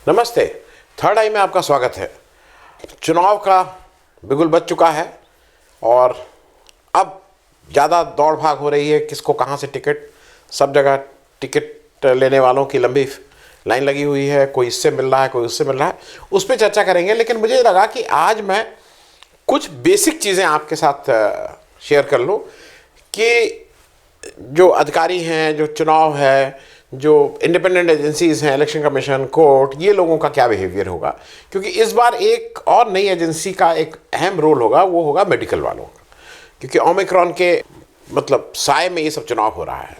नमस्ते। थर्ड आई में आपका स्वागत है। चुनाव का बिगुल बज चुका है और अब ज़्यादा दौड़ भाग हो रही है, किसको कहाँ से टिकट। सब जगह टिकट लेने वालों की लंबी लाइन लगी हुई है, कोई इससे मिल रहा है, कोई उससे मिल रहा है, उस पर चर्चा करेंगे। लेकिन मुझे लगा कि आज मैं कुछ बेसिक चीज़ें आपके साथ शेयर कर लूँ कि जो अधिकारी हैं, जो चुनाव है, जो इंडिपेंडेंट एजेंसीज़ हैं, इलेक्शन कमीशन, कोर्ट, ये लोगों का क्या बिहेवियर होगा। क्योंकि इस बार एक और नई एजेंसी का एक अहम रोल होगा, वो होगा मेडिकल वालों का। क्योंकि ओमिक्रॉन के साए में ये सब चुनाव हो रहा है।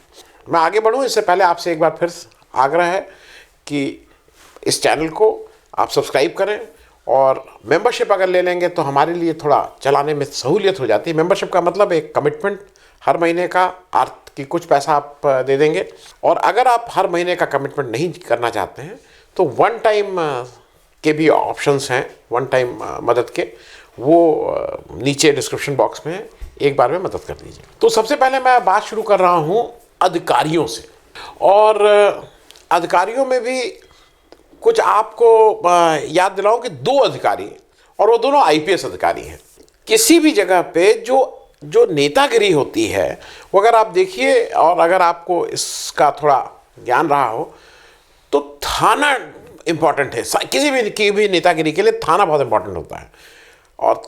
मैं आगे बढ़ूँ इससे पहले आपसे एक बार फिर आग्रह है कि इस चैनल को आप सब्सक्राइब करें और मेंबरशिप अगर ले लेंगे तो हमारे लिए थोड़ा चलाने में सहूलियत हो जाती है। मेंबरशिप का मतलब एक कमिटमेंट, हर महीने का अर्थ कि कुछ पैसा आप दे देंगे। और अगर आप हर महीने का कमिटमेंट नहीं करना चाहते हैं तो वन टाइम के भी ऑप्शंस हैं, वन टाइम मदद के, वो नीचे डिस्क्रिप्शन बॉक्स में है, एक बार में मदद कर दीजिए। तो सबसे पहले मैं बात शुरू कर रहा हूँ अधिकारियों से। और अधिकारियों में भी कुछ आपको याद दिलाऊं कि दो अधिकारी, और वो दोनों आईपीएस अधिकारी हैं। किसी भी जगह पे जो नेतागिरी होती है वो अगर आप देखिए, और अगर आपको इसका थोड़ा ज्ञान रहा हो, तो थाना इम्पॉर्टेंट है। किसी भी की भी नेतागिरी के लिए थाना बहुत इम्पॉर्टेंट होता है और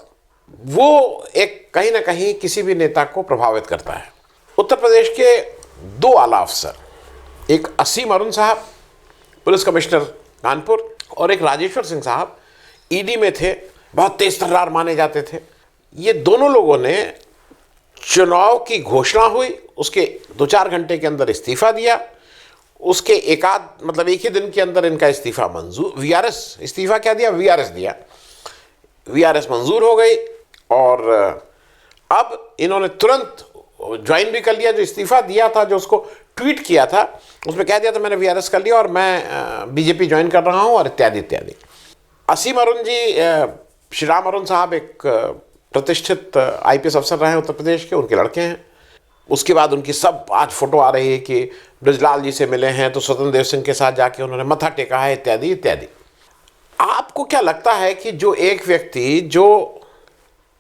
वो एक कहीं ना कहीं किसी भी नेता को प्रभावित करता है। उत्तर प्रदेश के दो आला अफसर, एक असीम अरुण साहब पुलिस कमिश्नर कानपुर, और एक राजेश्वर सिंह साहब ईडी में थे, बहुत तेज तर्रार माने जाते थे। ये दोनों लोगों ने चुनाव की घोषणा हुई, उसके 2-4 घंटे के अंदर इस्तीफा दिया। उसके एक ही दिन के अंदर इनका इस्तीफा मंजूर, वीआरएस इस्तीफा क्या दिया, वीआरएस दिया, वीआरएस मंजूर हो गई। और अब इन्होंने तुरंत ज्वाइन भी कर लिया। जो इस्तीफा दिया था, जो उसको ट्वीट किया था, उसमें कह दिया था मैंने वीआरएस कर लिया और मैं बीजेपी ज्वाइन कर रहा हूँ, और इत्यादि इत्यादि। असीम अरुण जी, श्री राम अरुण साहब एक प्रतिष्ठित आईपीएस अफसर रहे हैं उत्तर प्रदेश के, उनके लड़के हैं। उसके बाद उनकी सब आज फोटो आ रही है कि ब्रजलाल जी से मिले हैं तो स्वतंत्र देव सिंह के साथ जाके उन्होंने मत्था टेका है, इत्यादि इत्यादि। आपको क्या लगता है कि जो एक व्यक्ति, जो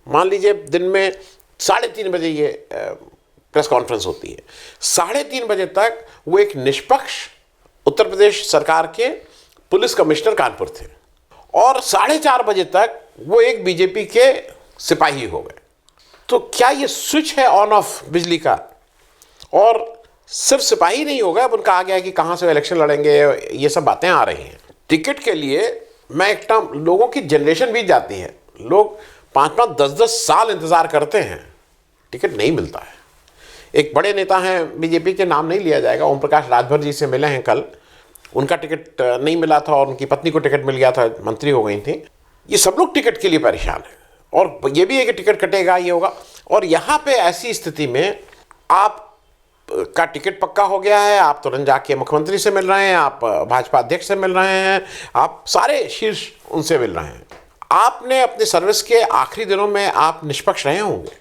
मान लीजिए दिन में 3:30 बजे ये प्रेस कॉन्फ्रेंस होती है, 3:30 बजे तक वो एक निष्पक्ष उत्तर प्रदेश सरकार के पुलिस कमिश्नर कानपुर थे, और 4:30 बजे तक वो एक बीजेपी के सिपाही हो गए। तो क्या ये स्विच है ऑन ऑफ बिजली का? और सिर्फ सिपाही नहीं हो गए, अब उनका आ गया है कि कहाँ से इलेक्शन लड़ेंगे, ये सब बातें आ रही हैं। टिकट के लिए मैं एक टर्म, लोगों की जनरेशन बीत जाती है, लोग 5-5, 10-10 साल इंतज़ार करते हैं, टिकट नहीं मिलता है। एक बड़े नेता हैं बीजेपी के, नाम नहीं लिया जाएगा, ओम प्रकाश राजभर जी से मिले हैं कल, उनका टिकट नहीं मिला था और उनकी पत्नी को टिकट मिल गया था, मंत्री हो गई थी। ये सब लोग टिकट के लिए परेशान हैं, और ये भी है कि टिकट कटेगा, ये होगा। और यहाँ पे ऐसी स्थिति में आप का टिकट पक्का हो गया है, आप तुरंत जाके मुख्यमंत्री से मिल रहे हैं, आप भाजपा अध्यक्ष से मिल रहे हैं, आप सारे शीर्ष उनसे मिल रहे हैं। आपने अपने सर्विस के आखिरी दिनों में आप निष्पक्ष रहे होंगे,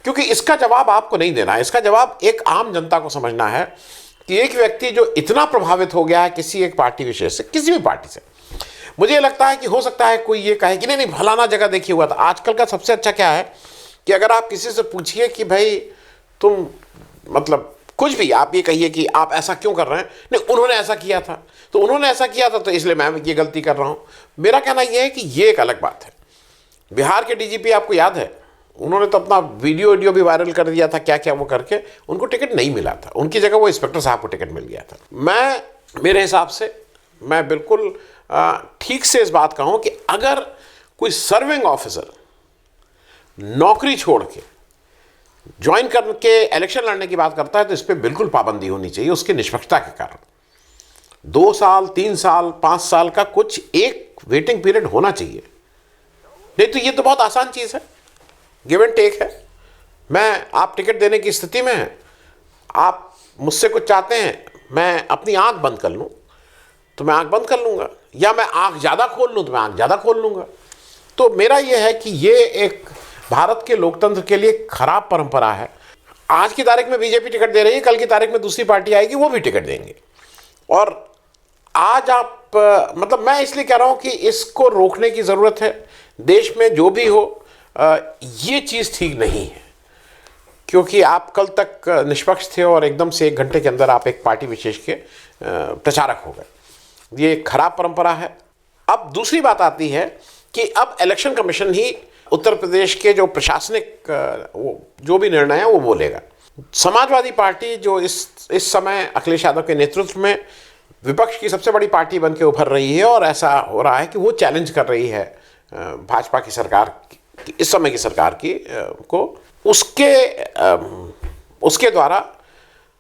क्योंकि इसका जवाब आपको नहीं देना है। इसका जवाब एक आम जनता को समझना है कि एक व्यक्ति जो इतना प्रभावित हो गया है किसी एक पार्टी विशेष से, किसी भी पार्टी से, मुझे लगता है कि हो सकता है कोई ये कहे कि नहीं फलाना जगह देखिए हुआ था। आजकल का सबसे अच्छा क्या है कि अगर आप किसी से पूछिए कि भाई तुम कुछ भी, आप ये कहिए कि आप ऐसा क्यों कर रहे हैं, नहीं उन्होंने ऐसा किया था, तो उन्होंने ऐसा किया था तो इसलिए मैं ये गलती कर रहा हूँ। मेरा कहना यह है कि ये एक अलग बात है। बिहार के डीजीपी आपको याद है, उन्होंने तो अपना वीडियो भी वायरल कर दिया था, क्या क्या वो करके, उनको टिकट नहीं मिला था, उनकी जगह वो इंस्पेक्टर साहब को टिकट मिल गया था। मेरे हिसाब से मैं बिल्कुल ठीक से इस बात का हूँ कि अगर कोई सर्विंग ऑफिसर नौकरी छोड़ के ज्वाइन करके इलेक्शन लड़ने की बात करता है तो इस पर बिल्कुल पाबंदी होनी चाहिए, उसकी निष्पक्षता के कारण। 2 साल, 3 साल, 5 साल का कुछ एक वेटिंग पीरियड होना चाहिए, नहीं तो ये तो बहुत आसान चीज़ है, गिव एंड टेक है। आप टिकट देने की स्थिति में हैं, आप मुझसे कुछ चाहते हैं, मैं अपनी आंख बंद कर लूँ तो मैं आंख बंद कर लूँगा, या मैं आंख ज़्यादा खोल लूँ तो मैं आंख ज़्यादा खोल लूँगा। तो मेरा ये है कि ये एक भारत के लोकतंत्र के लिए खराब परंपरा है। आज की तारीख में बीजेपी टिकट दे रही है, कल की तारीख में दूसरी पार्टी आएगी वो भी टिकट देंगे। और आज आप मतलब मैं इसलिए कह रहा हूं कि इसको रोकने की ज़रूरत है। देश में जो भी हो, ये चीज़ ठीक नहीं है, क्योंकि आप कल तक निष्पक्ष थे और एकदम से 1 घंटे के अंदर आप एक पार्टी विशेष के प्रचारक हो गए। ये एक खराब परंपरा है। अब दूसरी बात आती है कि अब इलेक्शन कमीशन ही उत्तर प्रदेश के जो प्रशासनिक जो भी निर्णय है वो बोलेगा। समाजवादी पार्टी जो इस समय अखिलेश यादव के नेतृत्व में विपक्ष की सबसे बड़ी पार्टी बन के उभर रही है, और ऐसा हो रहा है कि वो चैलेंज कर रही है भाजपा की सरकार की, इस समय की सरकार की को उसके द्वारा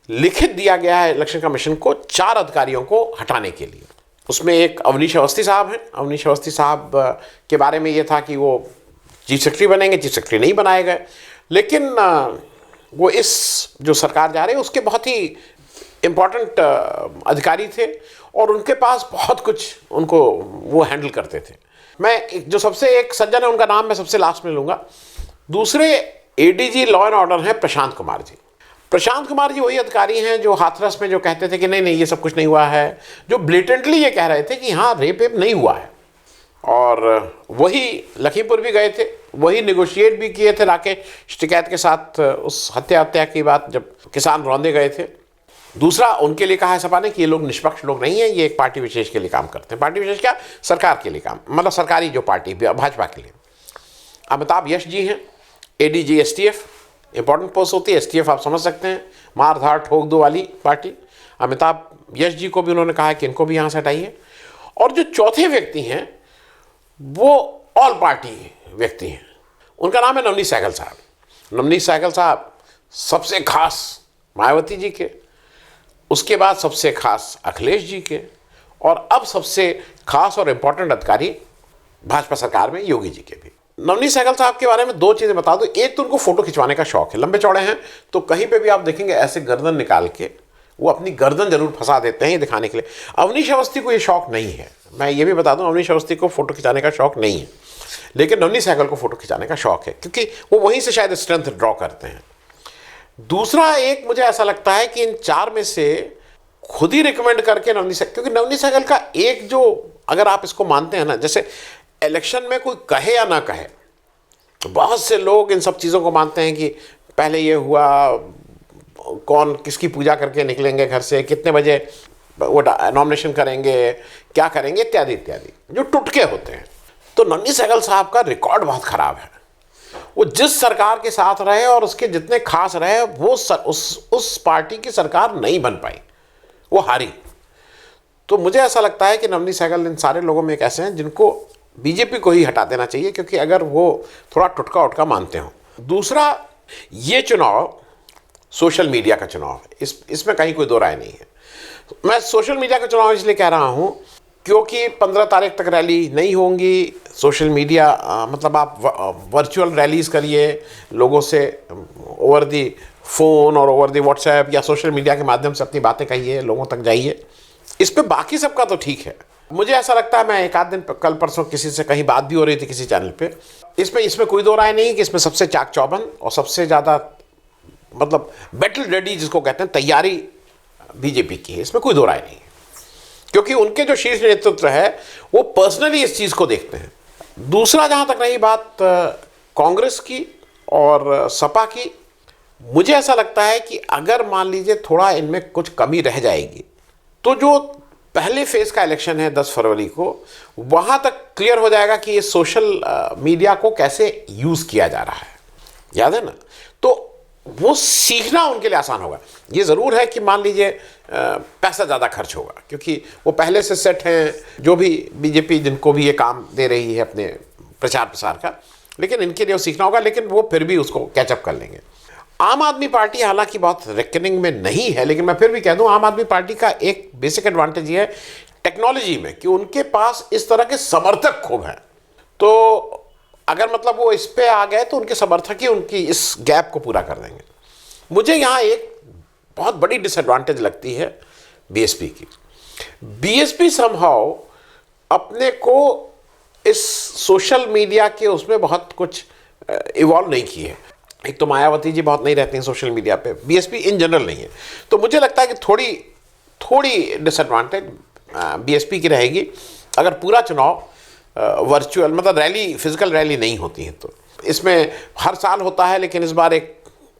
लिखित दिया गया है इलेक्शन कमीशन को 4 अधिकारियों को हटाने के लिए। उसमें एक अवनीश अवस्थी साहब हैं। अवनीश अवस्थी साहब के बारे में ये था कि वो चीफ सेक्रेटरी बनेंगे, चीफ सेक्रेटरी नहीं बनाए गए, लेकिन वो इस जो सरकार जा रही है उसके बहुत ही इम्पोर्टेंट अधिकारी थे और उनके पास बहुत कुछ उनको वो हैंडल करते थे। मैं जो सबसे एक सज्जन है उनका नाम मैं सबसे लास्ट में लूँगा। दूसरे एडीजी लॉ एंड ऑर्डर हैं प्रशांत कुमार जी। प्रशांत कुमार जी वही अधिकारी हैं जो हाथरस में जो कहते थे कि नहीं नहीं ये सब कुछ नहीं हुआ है, जो ब्लेटेंटली ये कह रहे थे कि हाँ रेप नहीं हुआ है, और वही लखीमपुर भी गए थे, वही नेगोशिएट भी किए थे राकेश टिकैत के साथ उस हत्या की बात जब किसान रौंदे गए थे। दूसरा, उनके लिए कहा है सपा ने कि ये लोग निष्पक्ष लोग नहीं हैं, ये एक पार्टी विशेष के लिए काम करते हैं। पार्टी विशेष क्या, सरकार के लिए काम, मतलब सरकारी जो पार्टी भाजपा के लिए। अमिताभ यश जी हैं एडीजी एसटीएफ, इंपॉर्टेंट पोस्ट होती है एसटीएफ, आप समझ सकते हैं, मार धाड़ ठोक दो वाली पार्टी। अमिताभ यश जी को भी उन्होंने कहा है कि इनको भी यहाँ से हटाइए। और जो चौथे व्यक्ति हैं वो ऑल पार्टी व्यक्ति हैं, उनका नाम है नवनीत सहगल साहब। नवनीत सहगल साहब सबसे खास मायावती जी के, उसके बाद सबसे खास अखिलेश जी के, और अब सबसे खास और इम्पोर्टेंट अधिकारी भाजपा सरकार में योगी जी के भी। नवनीत सहगल साहब के बारे में 2 चीज़ें बता दो। एक तो उनको फोटो खिंचवाने का शौक है, लंबे चौड़े हैं, तो कहीं पे भी आप देखेंगे ऐसे गर्दन निकाल के वो अपनी गर्दन जरूर फंसा देते हैं ये दिखाने के लिए। अवनीश अवस्थी को ये शौक नहीं है, मैं ये भी बता दूं, अवनीश अवस्थी को फोटो खिंचाने का शौक नहीं है, लेकिन नवनीत सहगल को फोटो खिंचाने का शौक है, क्योंकि वो वहीं से शायद स्ट्रेंथ ड्रॉ करते हैं। दूसरा, एक मुझे ऐसा लगता है कि इन 4 में से खुद ही रिकमेंड करके क्योंकि नवनीत सहगल का एक जो, अगर आप इसको मानते हैं ना, जैसे इलेक्शन में कोई कहे या ना कहे, तो बहुत से लोग इन सब चीज़ों को मानते हैं कि पहले ये हुआ, कौन किसकी पूजा करके निकलेंगे घर से, कितने बजे वो नॉमिनेशन करेंगे, क्या करेंगे, इत्यादि इत्यादि, जो टुटके होते हैं। तो नवनीत सहगल साहब का रिकॉर्ड बहुत ख़राब है। वो जिस सरकार के साथ रहे और उसके जितने खास रहे, वो उस पार्टी की सरकार नहीं बन पाई, वो हारी। तो मुझे ऐसा लगता है कि नवनीत सहगल इन सारे लोगों में एक ऐसे हैं जिनको बीजेपी को ही हटा देना चाहिए, क्योंकि अगर वो थोड़ा टुटका उटका मानते हो। दूसरा, ये चुनाव सोशल मीडिया का चुनाव है, इसमें कहीं कोई दो राय नहीं है। मैं सोशल मीडिया का चुनाव इसलिए कह रहा हूँ क्योंकि 15 तारीख तक रैली नहीं होंगी। सोशल मीडिया मतलब आप वर्चुअल रैलीज करिए, लोगों से ओवर दी फ़ोन और ओवर दी व्हाट्सएप या सोशल मीडिया के माध्यम से अपनी बातें कहिए, लोगों तक जाइए। इस पे बाकी सबका तो ठीक है। मुझे ऐसा लगता है, मैं एक आध दिन कल परसों किसी से कहीं बात भी हो रही थी किसी चैनल पे, इसमें कोई दो राय नहीं कि इसमें सबसे चाक चौबंद और सबसे ज़्यादा मतलब बैटल रेडी जिसको कहते हैं, तैयारी बीजेपी की है, इसमें कोई दो राय नहीं है, क्योंकि उनके जो शीर्ष नेतृत्व है वो पर्सनली इस चीज़ को देखते हैं। दूसरा, जहाँ तक रही बात कांग्रेस की और सपा की, मुझे ऐसा लगता है कि अगर मान लीजिए थोड़ा इनमें कुछ कमी रह जाएगी तो जो पहले फेज़ का इलेक्शन है 10 फरवरी को, वहाँ तक क्लियर हो जाएगा कि ये सोशल मीडिया को कैसे यूज़ किया जा रहा है, याद है ना। तो वो सीखना उनके लिए आसान होगा। ये ज़रूर है कि मान लीजिए पैसा ज़्यादा खर्च होगा, क्योंकि वो पहले से सेट हैं, जो भी बीजेपी जिनको भी ये काम दे रही है अपने प्रचार प्रसार का, लेकिन इनके लिए वो सीखना होगा, लेकिन वो फिर भी उसको कैचअप कर लेंगे। आम आदमी पार्टी हालांकि बहुत रेकनिंग में नहीं है, लेकिन मैं फिर भी कह दूं, आम आदमी पार्टी का एक बेसिक एडवांटेज ये है टेक्नोलॉजी में कि उनके पास इस तरह के समर्थक खूब हैं। तो अगर मतलब वो इस पे आ गए तो उनके समर्थक ही उनकी इस गैप को पूरा कर देंगे। मुझे यहाँ एक बहुत बड़ी डिसएडवांटेज लगती है बीएसपी की। बीएसपी समहाउ अपने को इस सोशल मीडिया के उसमें बहुत कुछ इवॉल्व नहीं की है। एक तो मायावती जी बहुत नहीं रहती हैं सोशल मीडिया पे, बीएसपी इन जनरल नहीं है। तो मुझे लगता है कि थोड़ी डिसएडवांटेज बीएसपी की रहेगी अगर पूरा चुनाव वर्चुअल मतलब रैली फिजिकल रैली नहीं होती है। तो इसमें हर साल होता है, लेकिन इस बार एक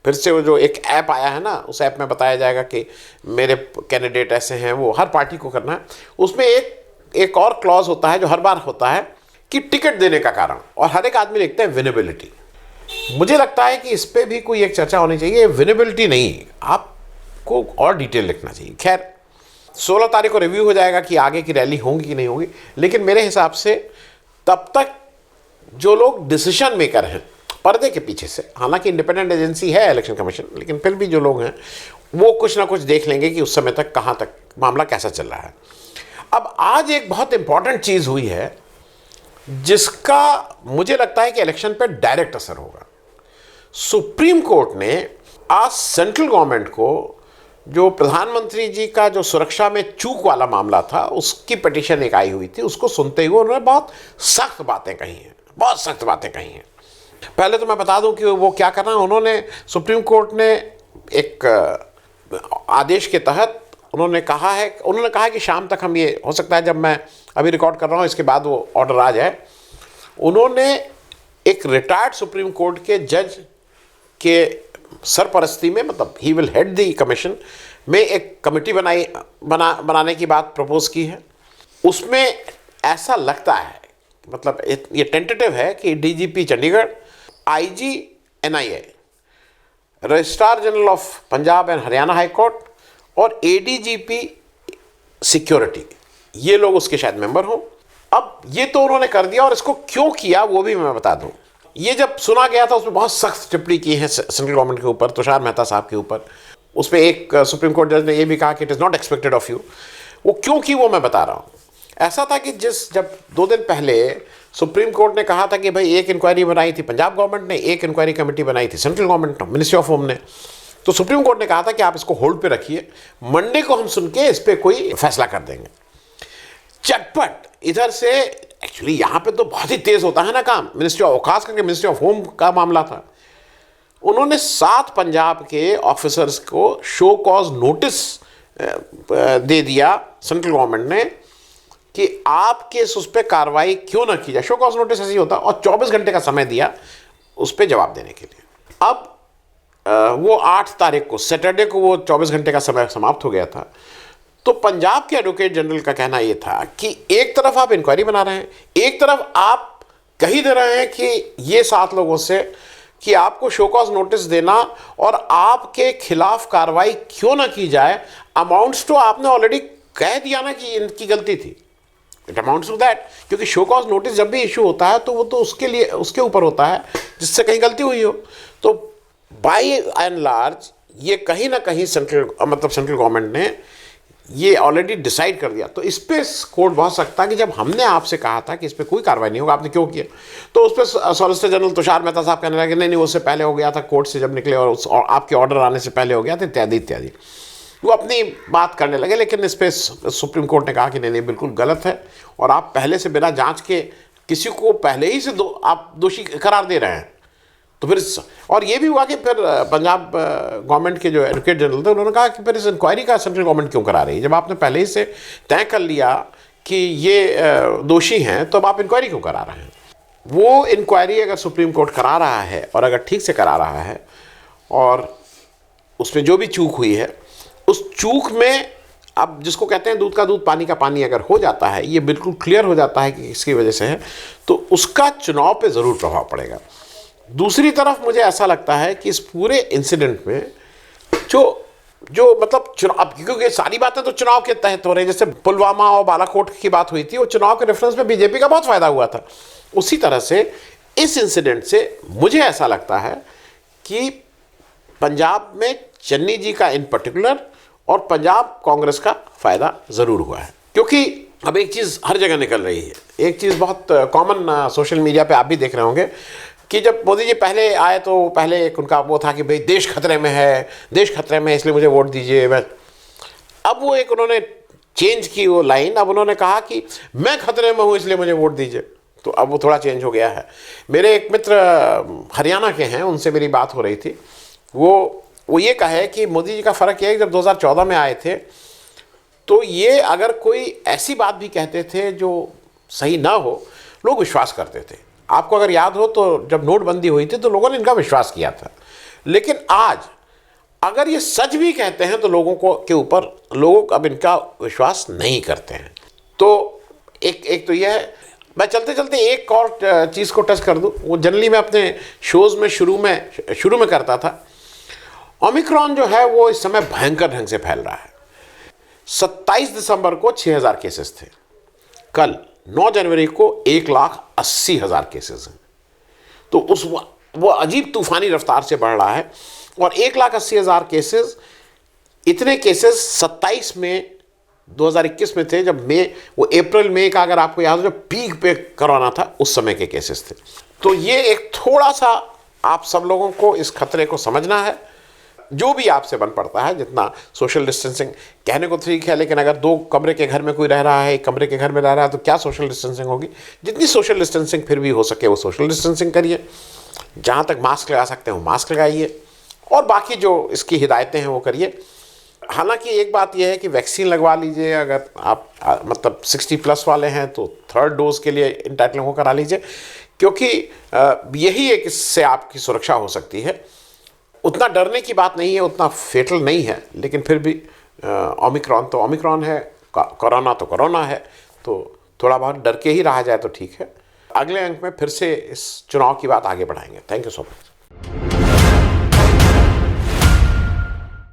फिर से वो जो एक ऐप आया है ना, उस ऐप में बताया जाएगा कि मेरे कैंडिडेट ऐसे हैं, वो हर पार्टी को करना है। उसमें एक और क्लॉज होता है जो हर बार होता है कि टिकट देने का कारण, और हर एक आदमी लिखता है विनेबिलिटी। मुझे लगता है कि इस पर भी कोई एक चर्चा होनी चाहिए। विनेबिलिटी नहीं, आपको और डिटेल लिखना चाहिए। खैर 16 तारीख को रिव्यू हो जाएगा कि आगे की रैली होंगी कि नहीं होगी, लेकिन मेरे हिसाब से तब तक जो लोग डिसीजन मेकर हैं पर्दे के पीछे से, हालांकि इंडिपेंडेंट एजेंसी है इलेक्शन कमीशन, लेकिन फिर भी जो लोग हैं वो कुछ ना कुछ देख लेंगे कि उस समय तक कहाँ तक मामला कैसा चल रहा है। अब आज एक बहुत इंपॉर्टेंट चीज़ हुई है जिसका मुझे लगता है कि इलेक्शन पर डायरेक्ट असर होगा। सुप्रीम कोर्ट ने आज सेंट्रल गवर्नमेंट को जो प्रधानमंत्री जी का जो सुरक्षा में चूक वाला मामला था उसकी पिटीशन एक आई हुई थी, उसको सुनते हुए उन्होंने बहुत सख्त बातें कही हैं, बहुत सख्त बातें कही हैं। पहले तो मैं बता दूं कि वो क्या करना, उन्होंने सुप्रीम कोर्ट ने एक आदेश के तहत उन्होंने कहा कि शाम तक हम, ये हो सकता है जब मैं अभी रिकॉर्ड कर रहा हूं इसके बाद वो ऑर्डर आ जाए, उन्होंने एक रिटायर्ड सुप्रीम कोर्ट के जज के सरपरस्ती में, मतलब he will head the commission, में एक कमेटी बनाने की बात प्रपोज की है। उसमें ऐसा लगता है, मतलब ये टेंटेटिव है कि DGP Chandigarh, IG NIA, registrar general of Punjab and Haryana high court और एडीजीपी सिक्योरिटी, ये लोग उसके शायद मेंबर हों। अब ये तो उन्होंने कर दिया, और इसको क्यों किया वो भी मैं बता दूं। ये जब सुना गया था उसमें बहुत सख्त टिप्पणी की है सेंट्रल गवर्नमेंट के ऊपर, तुषार मेहता साहब के ऊपर। उसमें एक सुप्रीम कोर्ट जज ने ये भी कहा कि it is not expected of you. वो क्यों की वो मैं बता रहा हूँ। ऐसा था कि जब 2 दिन पहले सुप्रीम कोर्ट ने कहा था कि भाई एक इंक्वायरी बनाई थी पंजाब गवर्नमेंट ने, एक इंक्वायरी कमेटी बनाई थी सेंट्रल गवर्नमेंट ने, मिनिस्ट्री ऑफ होम ने, तो सुप्रीम कोर्ट ने कहा था कि आप इसको होल्ड पे रखिए, मंडे को हम सुन के इस पर कोई फैसला कर देंगे। चटपट इधर से, एक्चुअली यहाँ पे तो बहुत ही तेज होता है ना काम, मिनिस्ट्री ऑफ, खास करके मिनिस्ट्री ऑफ होम का मामला था। उन्होंने 7 पंजाब के ऑफिसर्स को शो कॉज नोटिस दे दिया सेंट्रल गवर्नमेंट ने कि आप केस उस पर कार्रवाई क्यों ना की जाए। शो कॉज नोटिस ऐसे ही होता, और 24 घंटे का समय दिया उस पर जवाब देने के लिए। अब वो 8 तारीख को, सैटरडे को, वो 24 घंटे का समय समाप्त हो गया था। तो पंजाब के एडवोकेट जनरल का कहना यह था कि एक तरफ आप इंक्वायरी बना रहे हैं, एक तरफ आप कह दे रहे हैं कि ये 7 लोगों से कि आपको शो कॉज नोटिस देना और आपके खिलाफ कार्रवाई क्यों ना की जाए अमाउंट्स टू, आपने ऑलरेडी कह दिया ना कि इनकी गलती थी, इट अमाउंट्स टू दैट। क्योंकि शो कॉज नोटिस जब भी इशू होता है तो वो तो उसके ऊपर होता है जिससे कहीं गलती हुई हो। तो बाय एंड लार्ज ये कहीं ना कहीं सेंट्रल गवर्नमेंट ने ये ऑलरेडी डिसाइड कर दिया। तो इस पर कोर्ट बहुत सख्त था कि जब हमने आपसे कहा था कि इस पर कोई कार्रवाई नहीं होगा, आपने क्यों किया। तो उस पर सॉलिसिटर जनरल तुषार मेहता साहब कहने लगे नहीं उससे पहले हो गया था, कोर्ट से जब निकले, और आपके ऑर्डर आने से पहले हो गया था, इत्यादि इत्यादि। वो अपनी बात करने लगे, लेकिन इस पर सुप्रीम कोर्ट ने कहा कि नहीं बिल्कुल गलत है, और आप पहले से बिना जांच के किसी को पहले ही से आप दोषी करार दे रहे हैं। तो फिर, और ये भी हुआ कि फिर पंजाब गवर्नमेंट के जो एडवोकेट जनरल थे उन्होंने कहा कि फिर इस इंक्वायरी का सेंट्रल गवर्नमेंट क्यों करा रही है, जब आपने पहले ही से तय कर लिया कि ये दोषी हैं तो अब आप इंक्वायरी क्यों करा रहे हैं। वो इंक्वायरी अगर सुप्रीम कोर्ट करा रहा है, और अगर ठीक से करा रहा है, और उसमें जो भी चूक हुई है उस चूक में, अब जिसको कहते हैं दूध का दूध पानी का पानी अगर हो जाता है, ये बिल्कुल क्लियर हो जाता है कि इसकी वजह से है, तो उसका चुनाव पे ज़रूर प्रभाव पड़ेगा। दूसरी तरफ मुझे ऐसा लगता है कि इस पूरे इंसिडेंट में जो मतलब चुनाव, क्योंकि सारी बातें तो चुनाव के तहत हो रही हैं, जैसे पुलवामा और बालाकोट की बात हुई थी, वो चुनाव के रेफरेंस में बीजेपी का बहुत फायदा हुआ था। उसी तरह से इस इंसिडेंट से मुझे ऐसा लगता है कि पंजाब में चन्नी जी का इन पर्टिकुलर और पंजाब कांग्रेस का फायदा ज़रूर हुआ है। क्योंकि अब एक चीज़ हर जगह निकल रही है, एक चीज़ बहुत कॉमन सोशल मीडिया पे आप भी देख रहे होंगे कि जब मोदी जी पहले आए तो पहले एक उनका वो था कि भाई देश खतरे में है, देश खतरे में है इसलिए मुझे वोट दीजिए। अब वो एक उन्होंने चेंज की वो लाइन, अब उन्होंने कहा कि मैं खतरे में हूँ इसलिए मुझे वोट दीजिए। तो अब वो थोड़ा चेंज हो गया है। मेरे एक मित्र हरियाणा के हैं, उनसे मेरी बात हो रही थी, वो ये कहे कि मोदी जी का फ़र्क यह है कि जब 2014 में आए थे तो ये अगर कोई ऐसी बात भी कहते थे जो सही ना हो, लोग विश्वास करते थे। आपको अगर याद हो तो जब नोटबंदी हुई थी तो लोगों ने इनका विश्वास किया था। लेकिन आज अगर ये सच भी कहते हैं तो लोगों को के ऊपर लोग अब इनका विश्वास नहीं करते हैं। तो एक तो यह है। मैं चलते चलते एक और चीज़ को टच कर दूं, वो जनरली मैं अपने शोज़ में शुरू में करता था। ओमिक्रॉन जो है वो इस समय भयंकर ढंग से फैल रहा है। 27 दिसंबर को 6,000 केसेस थे, कल 9 जनवरी को 1,80,000 केसेस हैं। तो वो अजीब तूफानी रफ्तार से बढ़ रहा है। और 1,80,000 केसेस, इतने केसेस 27 में 2021 में थे, जब वो अप्रैल मई का अगर आपको याद हो, जब पीक पे कोरोना था उस समय के केसेस थे। तो ये एक थोड़ा सा आप सब लोगों को इस खतरे को समझना है, जो भी आपसे बन पड़ता है। जितना सोशल डिस्टेंसिंग कहने को ठीक है, लेकिन अगर 2 कमरे के घर में कोई रह रहा है, 1 कमरे के घर में रह रहा है, तो क्या सोशल डिस्टेंसिंग होगी। जितनी सोशल डिस्टेंसिंग फिर भी हो सके वो सोशल डिस्टेंसिंग करिए। जहाँ तक मास्क लगा सकते हैं वो मास्क लगाइए, और बाकी जो इसकी हिदायतें हैं वो करिए। हालांकि एक बात यह है कि वैक्सीन लगवा लीजिए। अगर आप मतलब 60+ वाले हैं तो 3rd डोज के लिए इंटाइटल हो करा लीजिए, क्योंकि यही एक इससे आपकी सुरक्षा हो सकती है। उतना डरने की बात नहीं है, उतना फेटल नहीं है, लेकिन फिर भी ओमिक्रॉन तो ओमिक्रॉन है, कोरोना तो कोरोना है, तो थोड़ा बहुत डर के ही रहा जाए तो ठीक है। अगले अंक में फिर से इस चुनाव की बात आगे बढ़ाएंगे। Thank you so much.